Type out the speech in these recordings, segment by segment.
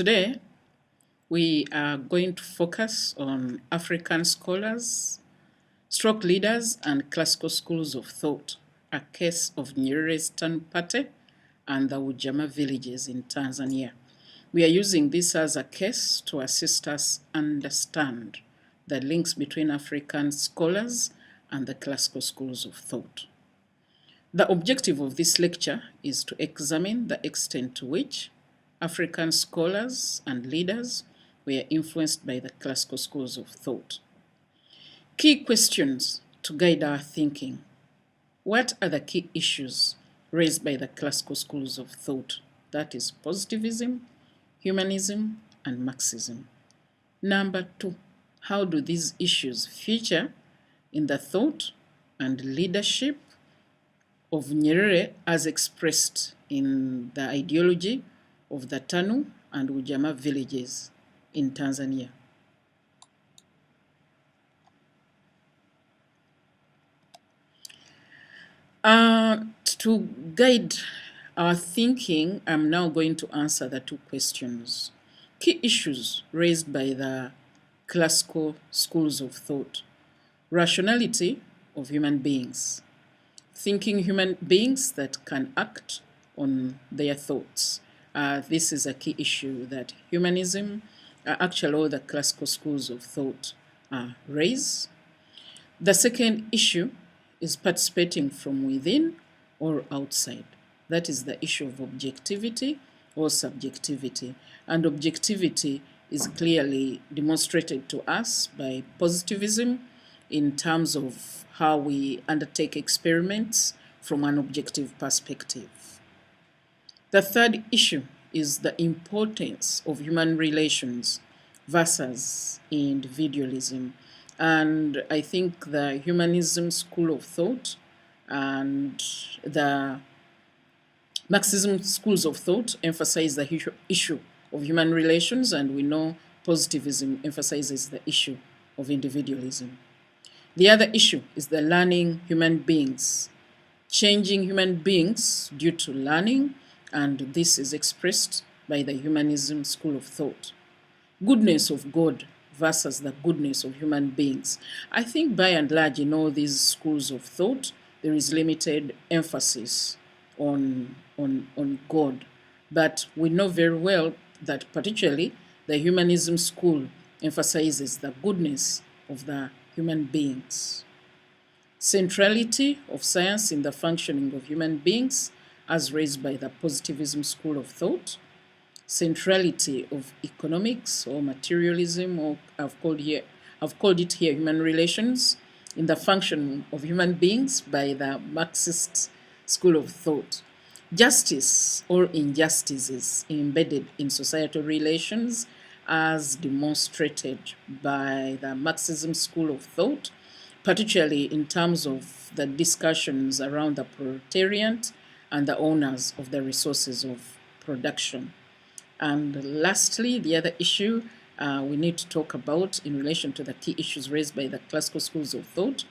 Today, we are going to focus on African scholars, stroke leaders, and classical schools of thought, a case of Nyerere's TANU party and the Ujamaa villages in Tanzania. We are using this as a case to assist us understand the links between African scholars and the classical schools of thought. The objective of this lecture is to examine the extent to which African scholars and leaders were influenced by the classical schools of thought. Key questions to guide our thinking. What are the key issues raised by the classical schools of thought? That is positivism, humanism, and Marxism. Number 2, how do these issues feature in the thought and leadership of Nyerere as expressed in the ideology of the TANU and Ujamaa villages in Tanzania? To guide our thinking, I'm now going to answer the two questions. Key issues raised by the classical schools of thought. Rationality of human beings. Thinking human beings that can act on their thoughts. This is a key issue that humanism, actually all the classical schools of thought raise. The second issue is participating from within or outside. That is the issue of objectivity or subjectivity. And objectivity is clearly demonstrated to us by positivism in terms of how we undertake experiments from an objective perspective. The third issue is the importance of human relations versus individualism. And I think the humanism school of thought and the Marxism schools of thought emphasize the issue of human relations, and we know positivism emphasizes the issue of individualism. The other issue is the learning human beings, changing human beings due to learning, and this is expressed by the humanism school of thought. Goodness of God versus the goodness of human beings. I think by and large in all these schools of thought, there is limited emphasis on God. But we know very well that particularly the humanism school emphasizes the goodness of the human beings. Centrality of science in the functioning of human beings as raised by the positivism school of thought. Centrality of economics or materialism, or I've called it here human relations, in the function of human beings by the Marxist school of thought. Justice or injustices embedded in societal relations as demonstrated by the Marxism school of thought, particularly in terms of the discussions around the proletariat and the owners of the resources of production. And lastly, the other issue we need to talk about in relation to the key issues raised by the classical schools of thought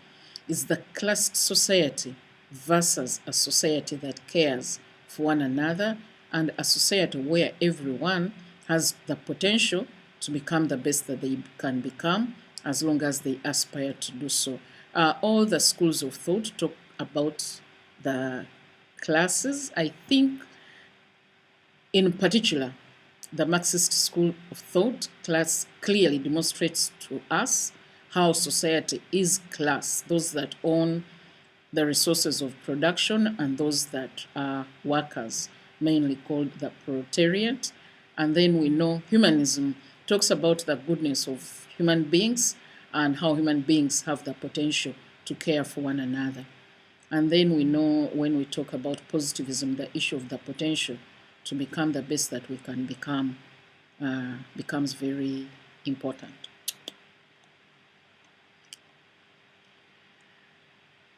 is the class society versus a society that cares for one another, and a society where everyone has the potential to become the best that they can become as long as they aspire to do so. All the schools of thought talk about the classes. I think in particular, the Marxist school of thought class clearly demonstrates to us how society is class, those that own the resources of production and those that are workers, mainly called the proletariat. And then we know humanism talks about the goodness of human beings and how human beings have the potential to care for one another. And then we know when we talk about positivism, the issue of the potential to become the best that we can become becomes very important.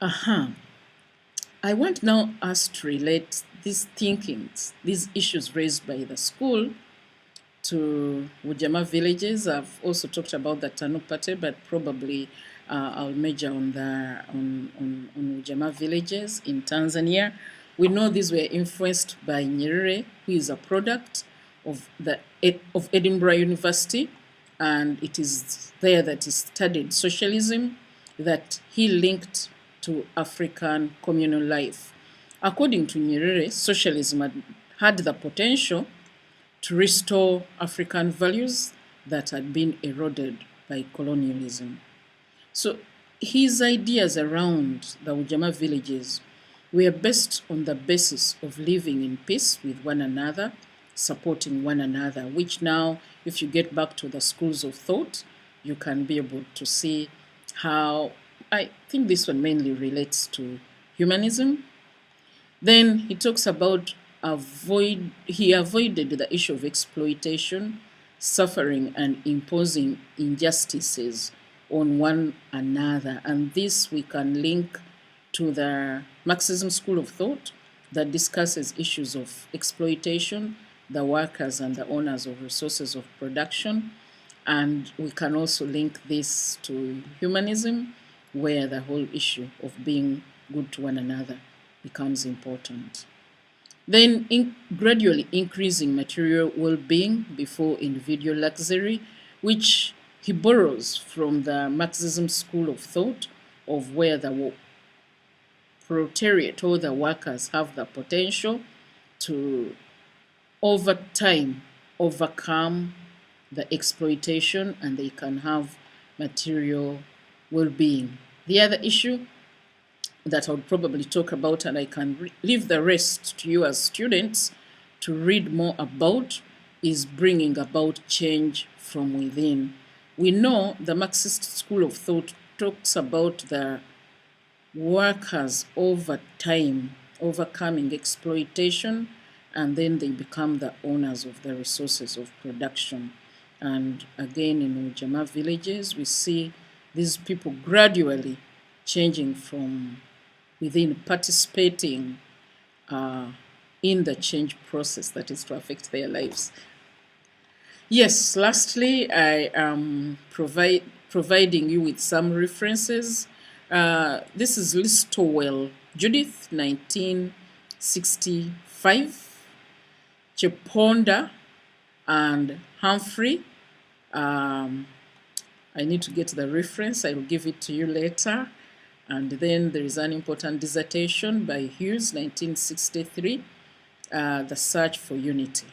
I want now us to relate these thinkings, these issues raised by the school to Ujamaa villages. I've also talked about the TANU party, but probably I'll major on the Ujamaa villages in Tanzania. We know these were influenced by Nyerere, who is a product of Edinburgh University, and it is there that he studied socialism, that he linked to African communal life. According to Nyerere, socialism had the potential to restore African values that had been eroded by colonialism. So his ideas around the Ujamaa villages were based on the basis of living in peace with one another, supporting one another, which now, if you get back to the schools of thought, you can be able to see how, I think this one mainly relates to humanism. Then he talks about he avoided the issue of exploitation, suffering, and imposing injustices on one another. And this we can link to the Marxism school of thought that discusses issues of exploitation, the workers and the owners of resources of production. And we can also link this to humanism, where the whole issue of being good to one another becomes important. Then gradually increasing material well-being before individual luxury, which he borrows from the Marxism school of thought, of where the proletariat or the workers have the potential to, over time, overcome the exploitation, and they can have material well-being. The other issue that I would probably talk about, and I can leave the rest to you as students to read more about, is bringing about change from within. We know the Marxist school of thought talks about the workers over time overcoming exploitation, and then they become the owners of the resources of production. And again, in Ujamaa villages, we see these people gradually changing from within, participating in the change process that is to affect their lives. Yes, lastly, I am providing you with some references. This is Listowel Judith, 1965, Cheponda and Humphrey. I need to get the reference. I will give it to you later. And then there is an important dissertation by Hughes, 1963, The Search for Unity.